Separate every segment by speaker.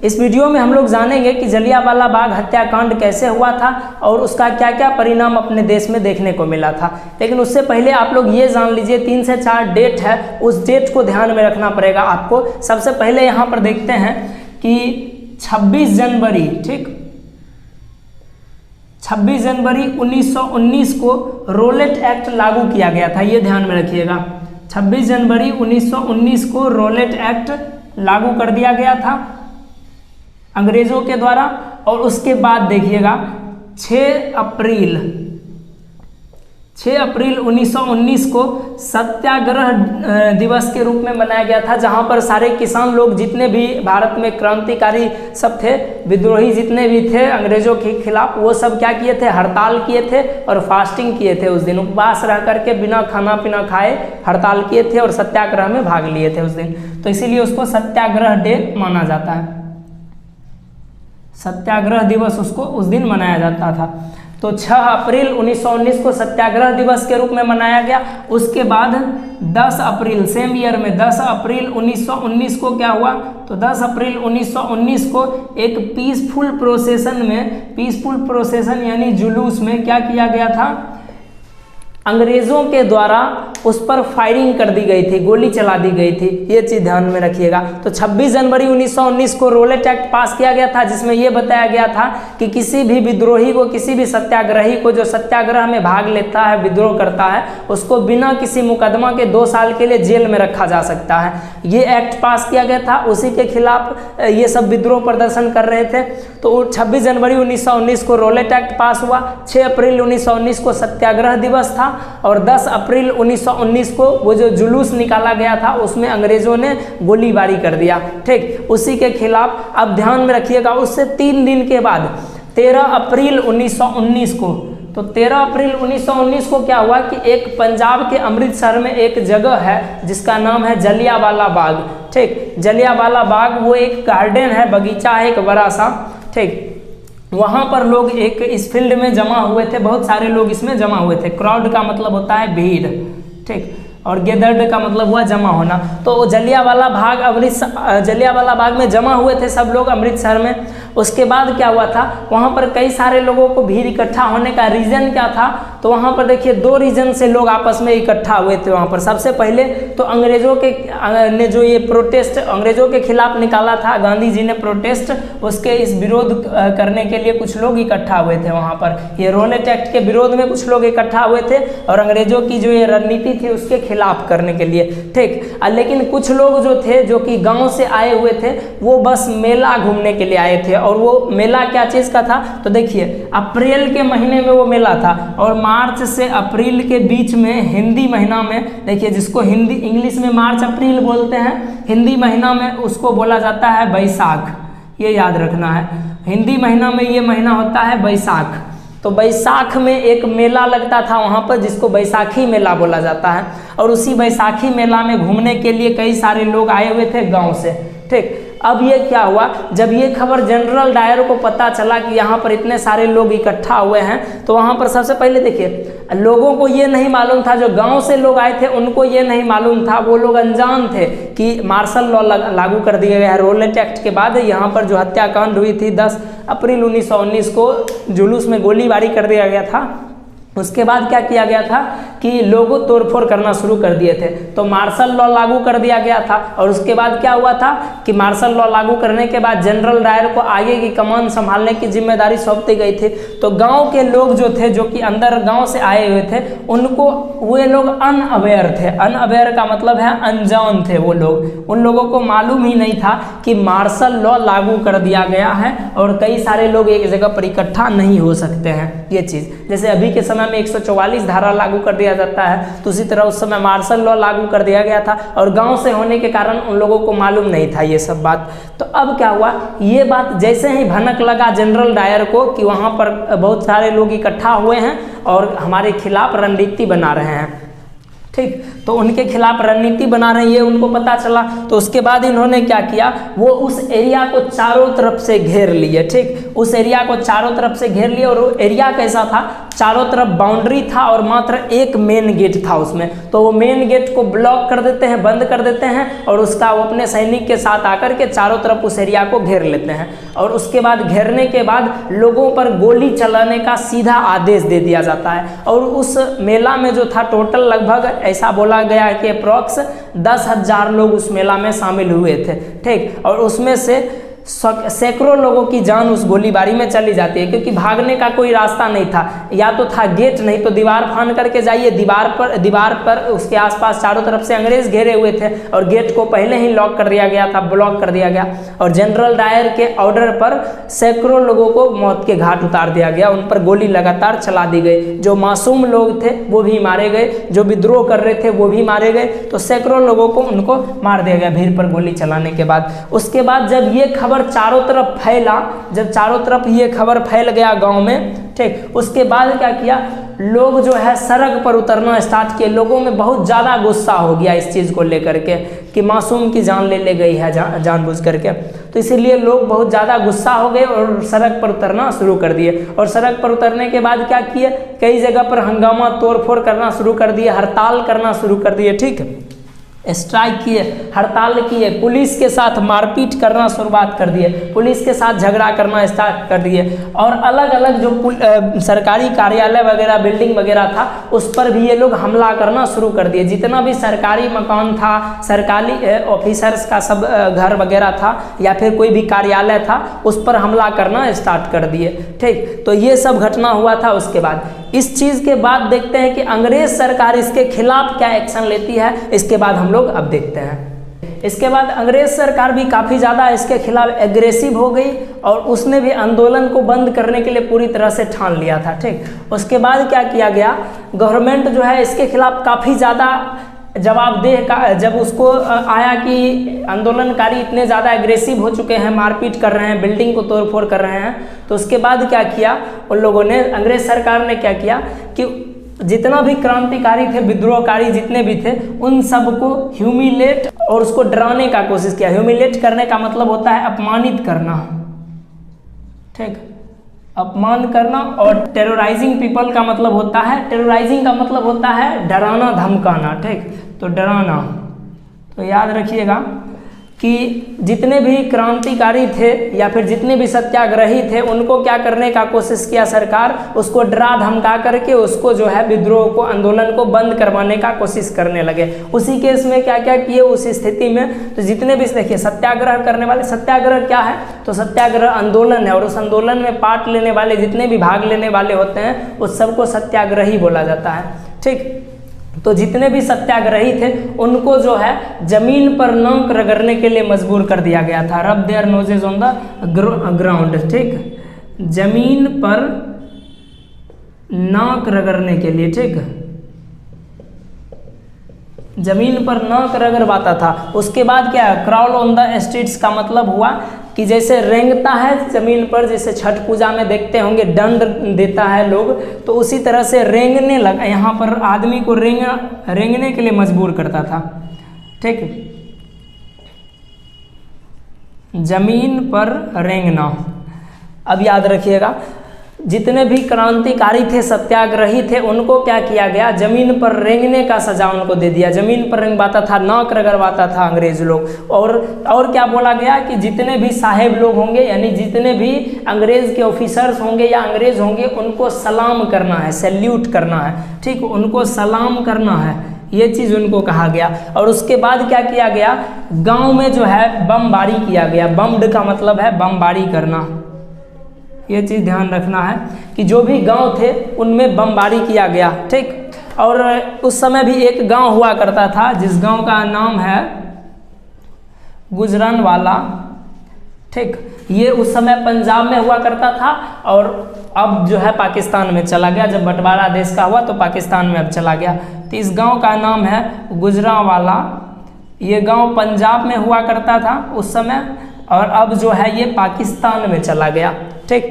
Speaker 1: इस वीडियो में हम लोग जानेंगे कि जलियांवाला बाग हत्याकांड कैसे हुआ था और उसका क्या क्या परिणाम अपने देश में देखने को मिला था। लेकिन उससे पहले आप लोग ये जान लीजिए 3 से 4 डेट है, उस डेट को ध्यान में रखना पड़ेगा आपको। सबसे पहले यहाँ पर देखते हैं कि 26 जनवरी, ठीक, 26 जनवरी 1919 को रोलेट एक्ट लागू किया गया था, ये ध्यान में रखिएगा। 26 जनवरी 1919 को रोलेट एक्ट लागू कर दिया गया था अंग्रेजों के द्वारा। और उसके बाद देखिएगा 6 अप्रैल 1919 को सत्याग्रह दिवस के रूप में मनाया गया था, जहां पर सारे किसान लोग जितने भी भारत में क्रांतिकारी सब थे, विद्रोही जितने भी थे अंग्रेजों के खिलाफ, वो सब क्या किए थे, हड़ताल किए थे और फास्टिंग किए थे। उस दिन उपवास रह करके बिना खाना पीना खाए हड़ताल किए थे और सत्याग्रह में भाग लिए थे उस दिन। तो इसीलिए उसको सत्याग्रह डे माना जाता है, सत्याग्रह दिवस उसको उस दिन मनाया जाता था। तो 6 अप्रैल 1919 को सत्याग्रह दिवस के रूप में मनाया गया। उसके बाद 10 अप्रैल सेम ईयर में 10 अप्रैल 1919 को क्या हुआ, तो 10 अप्रैल 1919 को एक पीसफुल प्रोसेसन यानी जुलूस में क्या किया गया था, अंग्रेजों के द्वारा उस पर फायरिंग कर दी गई थी, गोली चला दी गई थी, ये चीज़ ध्यान में रखिएगा। तो 26 जनवरी 1919 को रोलेट एक्ट पास किया गया था, जिसमें यह बताया गया था कि किसी भी विद्रोही को, किसी भी सत्याग्रही को जो सत्याग्रह में भाग लेता है, विद्रोह करता है, उसको बिना किसी मुकदमा के 2 साल के लिए जेल में रखा जा सकता है। ये एक्ट पास किया गया था, उसी के खिलाफ ये सब विद्रोह प्रदर्शन कर रहे थे। तो 26 जनवरी 1919 को रोलेट एक्ट पास हुआ। 6 अप्रैल 1919 को सत्याग्रह दिवस था और 10 अप्रैल 1919 को वो जो जुलूस निकाला गया था उसमें अंग्रेजों ने गोलीबारी कर दिया, ठीक, उसी के खिलाफ। अब ध्यान में रखिएगा, उससे 3 दिन के बाद 13 अप्रैल 1919 को, तो 13 अप्रैल 1919 को क्या हुआ कि एक पंजाब के अमृतसर में एक जगह है जिसका नाम है जलियांवाला बाग, ठीक। जलियांवाला बाग वो एक गार्डन है, बगीचा है एक बड़ा सा, ठीक। वहाँ पर लोग एक इस फील्ड में जमा हुए थे, बहुत सारे लोग इसमें जमा हुए थे। क्राउड का मतलब होता है भीड़, ठीक, और गैदर्ड का मतलब हुआ जमा होना। तो जलियांवाला बाग में जमा हुए थे सब लोग अमृतसर में। उसके बाद क्या हुआ था, वहाँ पर कई सारे लोगों को भीड़ इकट्ठा होने का रीज़न क्या था, तो वहाँ पर देखिए 2 रीज़न से लोग आपस में इकट्ठा हुए थे वहाँ पर। सबसे पहले तो अंग्रेजों के ने जो ये प्रोटेस्ट अंग्रेजों के खिलाफ निकाला था, गांधी जी ने प्रोटेस्ट, उसके इस विरोध करने के लिए कुछ लोग इकट्ठा हुए थे वहाँ पर। ये रोलेट एक्ट के विरोध में कुछ लोग इकट्ठा हुए थे और अंग्रेजों की जो ये रणनीति थी उसके खिलाफ करने के लिए, ठीक। लेकिन कुछ लोग जो थे, जो कि गांव से आए हुए थे, वो बस मेला घूमने के लिए आए थे। और वो मेला क्या चीज़ का था, तो देखिए अप्रैल के महीने में वो मेला था और मार्च से अप्रैल के बीच में हिंदी महीना में, देखिए जिसको हिंदी इंग्लिश में मार्च अप्रैल बोलते हैं, हिंदी महीना में उसको बोला जाता है बैसाख, ये याद रखना है। हिंदी महीना में ये महीना होता है बैसाख। तो बैसाख में एक मेला लगता था वहाँ पर जिसको बैसाखी मेला बोला जाता है। और उसी बैसाखी मेला में घूमने के लिए कई सारे लोग आए हुए थे गांव से, ठीक। अब ये क्या हुआ, जब ये खबर जनरल डायर को पता चला कि यहाँ पर इतने सारे लोग इकट्ठा हुए हैं, तो वहाँ पर सबसे पहले देखिए लोगों को ये नहीं मालूम था, जो गांव से लोग आए थे उनको ये नहीं मालूम था, वो लोग अनजान थे कि मार्शल लॉ लागू कर दिया गया है। रोलेट एक्ट के बाद यहाँ पर जो हत्याकांड हुई थी 10 अप्रैल 1919 को जुलूस में गोलीबारी कर दिया गया था। उसके बाद क्या किया गया था कि लोगों तोड़फोड़ करना शुरू कर दिए थे, तो मार्शल लॉ लागू कर दिया गया था। और उसके बाद क्या हुआ था कि मार्शल लॉ लागू करने के बाद जनरल डायर को आगे की कमान संभालने की जिम्मेदारी सौंपी गई थी। तो गांव के लोग जो थे, जो कि अंदर गांव से आए हुए थे, उनको वे लोग अनअवेयर थे। अनअवेयर का मतलब है अनजान थे वो लोग, उन लोगों को मालूम ही नहीं था कि मार्शल लॉ लागू कर दिया गया है और कई सारे लोग एक जगह पर इकट्ठा नहीं हो सकते हैं। ये चीज़ जैसे अभी के समय में 144 धारा लागू कर दिया जाता है, तो उसी तरह उस समय मार्शल लॉ लागू कर दिया गया था और गांव से होने के कारण उन लोगों को मालूम नहीं था ये सब बात। तो अब क्या हुआ, ये बात जैसे ही भनक लगा जनरल डायर को कि वहाँ पर बहुत सारे लोग इकट्ठा हुए हैं और हमारे खिलाफ रणनीति बना रहे हैं, ठीक। तो उनके खिलाफ रणनीति बना रही है, उनको पता चला। तो उसके बाद इन्होंने क्या किया, वो उस एरिया को चारों तरफ से घेर लिए। ठीक, उस एरिया को चारों तरफ से घेर लिए। और वो एरिया कैसा था, चारों तरफ बाउंड्री था और मात्र एक मेन गेट था उसमें। तो वो मेन गेट को ब्लॉक कर देते हैं, बंद कर देते हैं, और उसका वो अपने सैनिक के साथ आकर के चारों तरफ उस एरिया को घेर लेते हैं। और उसके बाद घेरने के बाद लोगों पर गोली चलाने का सीधा आदेश दे दिया जाता है। और उस मेला में जो था टोटल लगभग ऐसा बोला गया है कि अप्रॉक्स 10,000 लोग उस मेला में शामिल हुए थे। ठीक, और उसमें से सैकड़ों लोगों की जान उस गोलीबारी में चली जाती है, क्योंकि भागने का कोई रास्ता नहीं था। या तो था गेट, नहीं तो दीवार फान करके जाइए। दीवार पर उसके आसपास चारों तरफ से अंग्रेज घेरे हुए थे और गेट को पहले ही लॉक कर दिया गया था, ब्लॉक कर दिया गया। और जनरल डायर के ऑर्डर पर सैकड़ों लोगों को मौत के घाट उतार दिया गया, उन पर गोली लगातार चला दी गई। जो मासूम लोग थे वो भी मारे गए, जो विद्रोह कर रहे थे वो भी मारे गए। तो सैकड़ों लोगों को उनको मार दिया गया भीड़ पर गोली चलाने के बाद। उसके बाद जब ये खबर चारों तरफ फैला, जब चारों तरफ ये खबर फैल गया गांव में, ठीक, उसके बाद क्या किया, लोग जो है सड़क पर उतरना स्टार्ट किए। लोगों में बहुत ज़्यादा गुस्सा हो गया इस चीज़ को लेकर के कि मासूम की जान ले गई है जानबूझ करके। तो इसीलिए लोग बहुत ज़्यादा गुस्सा हो गए और सड़क पर उतरना शुरू कर दिए। और सड़क पर उतरने के बाद क्या किए, कई जगह पर हंगामा तोड़फोड़ करना शुरू कर दिए, हड़ताल करना शुरू कर दिए। ठीक, स्ट्राइक किए, हड़ताल किए, पुलिस के साथ मारपीट करना शुरुआत कर दिए, पुलिस के साथ झगड़ा करना स्टार्ट कर दिए। और अलग अलग जो सरकारी कार्यालय वगैरह, बिल्डिंग वगैरह था, उस पर भी ये लोग हमला करना शुरू कर दिए। जितना भी सरकारी मकान था, सरकारी ऑफिसर्स का सब घर वगैरह था या फिर कोई भी कार्यालय था, उस पर हमला करना स्टार्ट कर दिए। ठीक, तो ये सब घटना हुआ था। उसके बाद इस चीज़ के बाद देखते हैं कि अंग्रेज सरकार इसके खिलाफ क्या एक्शन लेती है, इसके बाद हम लोग अब देखते हैं। इसके बाद अंग्रेज सरकार भी काफ़ी ज़्यादा इसके खिलाफ एग्रेसिव हो गई और उसने भी आंदोलन को बंद करने के लिए पूरी तरह से ठान लिया था। ठीक, उसके बाद क्या किया गया, गवर्नमेंट जो है इसके खिलाफ काफ़ी ज़्यादा जवाबदेह का, जब उसको आया कि आंदोलनकारी इतने ज़्यादा एग्रेसिव हो चुके हैं, मारपीट कर रहे हैं, बिल्डिंग को तोड़फोड़ कर रहे हैं, तो उसके बाद क्या किया उन लोगों ने, अंग्रेज सरकार ने क्या किया कि जितना भी क्रांतिकारी थे, विद्रोहकारी जितने भी थे, उन सबको ह्यूमिलेट और उसको डराने का कोशिश किया। ह्यूमिलेट करने का मतलब होता है अपमानित करना। ठीक, अपमान करना। और टेरराइजिंग पीपल का मतलब होता है, टेरराइजिंग का मतलब होता है डराना धमकाना। ठीक, तो डराना। तो याद रखिएगा कि जितने भी क्रांतिकारी थे या फिर जितने भी सत्याग्रही थे, उनको क्या करने का कोशिश किया सरकार, उसको डरा धमका करके उसको जो है विद्रोह को, आंदोलन को बंद करवाने का कोशिश करने लगे। उसी केस में क्या क्या किए उस स्थिति में, तो जितने भी देखिए सत्याग्रह करने वाले, सत्याग्रह क्या है, तो सत्याग्रह आंदोलन है और उस आंदोलन में पार्ट लेने वाले, जितने भी भाग लेने वाले होते हैं, उस सबको सत्याग्रही बोला जाता है। ठीक, तो जितने भी सत्याग्रही थे उनको जो है जमीन पर नाक रगड़ने के लिए मजबूर कर दिया गया था। Rub their noses on the ground. ठीक, जमीन पर नाक रगड़ने के लिए, ठीक, जमीन पर नाक रगड़वाता था। उसके बाद क्या है, क्राउल ऑन द स्ट्रीट्स का मतलब हुआ कि जैसे रेंगता है जमीन पर, जैसे छठ पूजा में देखते होंगे दंड देता है लोग, तो उसी तरह से रेंगने लगा। यहाँ पर आदमी को रेंगने के लिए मजबूर करता था। ठीक, जमीन पर रेंगना। अब याद रखिएगा, जितने भी क्रांतिकारी थे, सत्याग्रही थे, उनको क्या किया गया, जमीन पर रेंगने का सजा उनको दे दिया। जमीन पर रेंगवाता था, नाक रगड़वाता था अंग्रेज लोग। और क्या बोला गया कि जितने भी साहेब लोग होंगे, यानी जितने भी अंग्रेज के ऑफिसर्स होंगे या अंग्रेज होंगे, उनको सलाम करना है, सैल्यूट करना है। ठीक, उनको सलाम करना है, ये चीज़ उनको कहा गया। और उसके बाद क्या किया गया, गांव में जो है बमबारी किया गया। बम्ड का मतलब है बमबारी करना, ये चीज़ ध्यान रखना है कि जो भी गांव थे उनमें बमबारी किया गया। ठीक, और उस समय भी एक गांव हुआ करता था जिस गांव का नाम है गुजरानवाला। ठीक, ये उस समय पंजाब में हुआ करता था और अब जो है पाकिस्तान में चला गया। जब बंटवारा देश का हुआ तो पाकिस्तान में अब चला गया। तो इस गांव का नाम है गुजरांवाला। ये गांव पंजाब में हुआ करता था उस समय और अब जो है ये पाकिस्तान में चला गया। ठीक,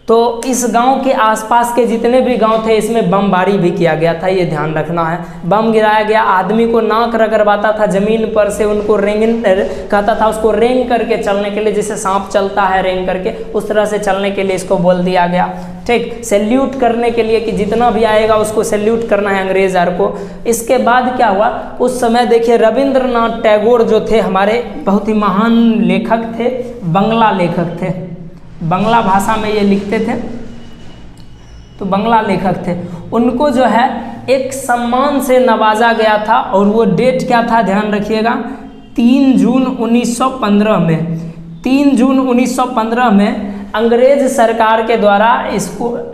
Speaker 1: तो इस गांव के आसपास के जितने भी गांव थे इसमें बमबारी भी किया गया था, ये ध्यान रखना है। बम गिराया गया, आदमी को नाक रगड़वाता था ज़मीन पर से, उनको रेंग कहता था उसको रेंग करके चलने के लिए, जैसे सांप चलता है रेंग करके, उस तरह से चलने के लिए इसको बोल दिया गया। ठीक, सैल्यूट करने के लिए कि जितना भी आएगा उसको सैल्यूट करना है अंग्रेज आर को। इसके बाद क्या हुआ, उस समय देखिए रविंद्रनाथ टैगोर जो थे हमारे बहुत ही महान लेखक थे, बंगला लेखक थे, बंगला भाषा में ये लिखते थे, तो बंगला लेखक थे। उनको जो है एक सम्मान से नवाजा गया था, और वो डेट क्या था ध्यान रखिएगा, 3 जून 1915 में, 3 जून 1915 में अंग्रेज सरकार के द्वारा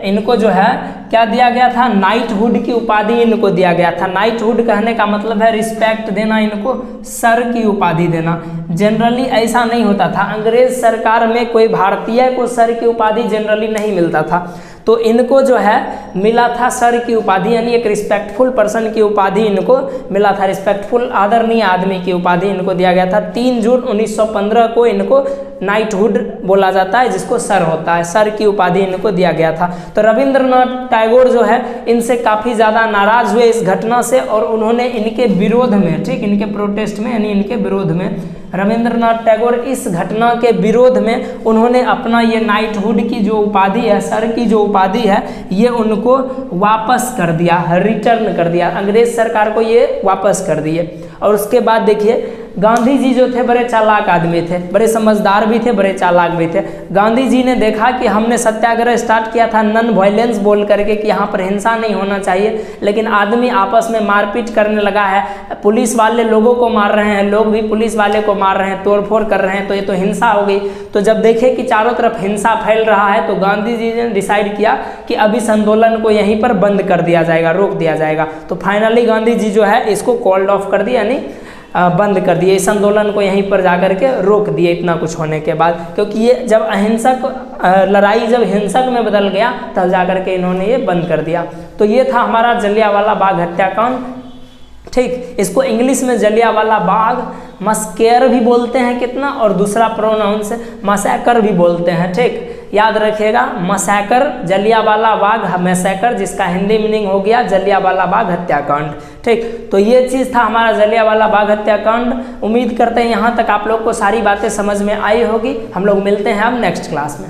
Speaker 1: इनको जो है क्या दिया गया था, नाइटहुड की उपाधि इनको दिया गया था। नाइटहुड कहने का मतलब है रिस्पेक्ट देना, इनको सर की उपाधि देना। जनरली ऐसा नहीं होता था, अंग्रेज सरकार में कोई भारतीय को सर की उपाधि जनरली नहीं मिलता था, तो इनको जो है मिला था सर की उपाधि, यानी एक रिस्पेक्टफुल पर्सन की उपाधि इनको मिला था, रिस्पेक्टफुल आदरणीय आदमी की उपाधि इनको दिया गया था। 3 जून 1915 को इनको नाइटहुड बोला जाता है, जिसको सर होता है, सर की उपाधि इनको दिया गया था। तो रविंद्रनाथ टैगोर जो है इनसे काफ़ी ज़्यादा नाराज हुए इस घटना से, और उन्होंने इनके विरोध में, ठीक, इनके प्रोटेस्ट में यानी इनके विरोध में, रविंद्रनाथ टैगोर इस घटना के विरोध में उन्होंने अपना ये नाइटहुड की जो उपाधि है, सर की जो उपाधि है, ये उनको वापस कर दिया, रिटर्न कर दिया, अंग्रेज सरकार को ये वापस कर दिए। और उसके बाद देखिए गांधी जी जो थे बड़े चालाक आदमी थे, बड़े समझदार भी थे, बड़े चालाक भी थे। गांधी जी ने देखा कि हमने सत्याग्रह स्टार्ट किया था नन वायलेंस बोल करके कि यहाँ पर हिंसा नहीं होना चाहिए, लेकिन आदमी आपस में मारपीट करने लगा है, पुलिस वाले लोगों को मार रहे हैं, लोग भी पुलिस वाले को मार रहे हैं, तोड़फोड़ कर रहे हैं, तो ये तो हिंसा हो गई। तो जब देखे कि चारों तरफ हिंसा फैल रहा है, तो गांधी जी ने डिसाइड किया कि अब इस आंदोलन को यहीं पर बंद कर दिया जाएगा, रोक दिया जाएगा। तो फाइनली गांधी जी जो है इसको कॉल्ड ऑफ कर दिया, यानी बंद कर दिए, इस आंदोलन को यहीं पर जाकर के रोक दिए इतना कुछ होने के बाद, क्योंकि ये जब अहिंसक लड़ाई जब हिंसक में बदल गया तब जाकर के इन्होंने ये बंद कर दिया। तो ये था हमारा जलियांवाला बाग हत्याकांड। ठीक, इसको इंग्लिश में जलियांवाला बाग मस्केयर भी बोलते हैं कितना, और दूसरा प्रोनाउन से मसैकर भी बोलते हैं। ठीक, याद रखिएगा, मसैकर, जलियांवाला बाग मैसेकर, जिसका हिंदी मीनिंग हो गया जलियांवाला बाग हत्याकांड। ठीक, तो ये चीज़ था हमारा जलियांवाला बाग हत्याकांड। उम्मीद करते हैं यहाँ तक आप लोग को सारी बातें समझ में आई होगी। हम लोग मिलते हैं अब नेक्स्ट क्लास में।